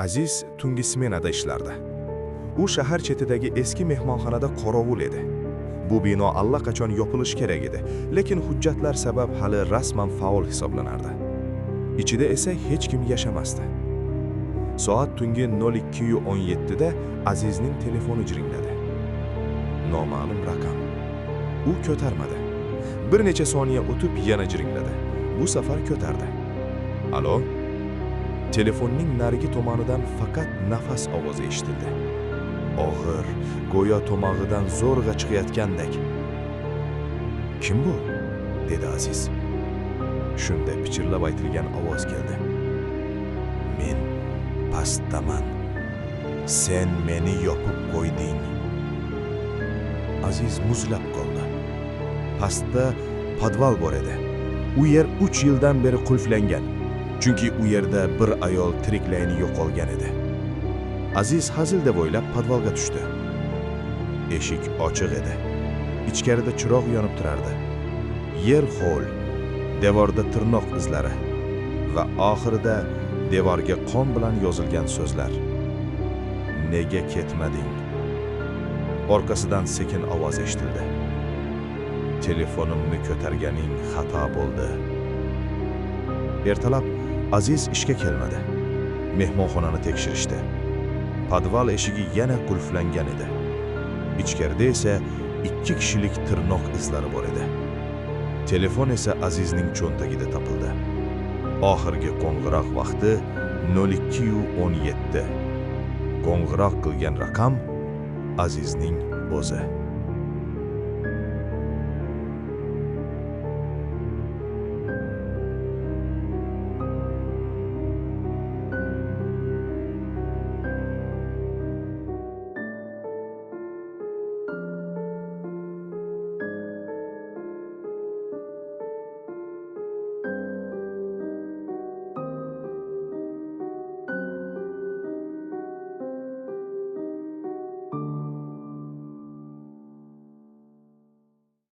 Aziz tungi smenada ishlardi. U shahar chetidagi eski mehmonxonada qorovul edi. Bu bino allaqachon yopilishi kerak edi, lekin hujjatlar sabab hali rasman faol hisoblanardi. Ichida esa hech kim yashamasdi. Soat tungi 02:17 da Azizning telefoni jiringladi. Noma'lum raqam. U ko'tarmadi. Bir necha soniya o'tib yana jiringladi. Bu safar ko'tardi. Alo? Telefonning narigi tomonidan faqat nafas ovozi eshitildi. Og'ir, go'yo tomog'idan zo'rg'a chiqayotgandek. Kim bu? Dedi Aziz. Shunda pichirlab aytilgan ovoz keldi. Men pastdaman. Sen meni yopib qo'yding. Aziz muzlab qoldi. Pastda podval bor edi. U yer 3 yildan beri qulflangan. Chunki u yerda bir ayol tiriklayin yo'qolgan edi. Aziz hazil deb o'ylab podvalga tushdi. Eshik ochiq edi. Ichkarida chiroq yonib turardi. Yer ho'l, devorda tirnoq izlari va oxirida devorga qon bilan yozilgan so'zlar. Nega ketmading? Orqasidan sekin ovoz eshitildi. Telefonimni ko'targaning xato bo'ldi. Ertalab Aziz ishga kelmadi. Mehmonxonani tekshirishdi. Podval eshigi yana qulflangan edi. Ichkarida esa 2 kishilik tirnoq izlari bor edi. Telefon esa Azizning cho'ntagida topildi. Oxirgi qo'ng'iroq vaqti 02:17. Qo'ng'iroq qilgan raqam Azizning o'zi.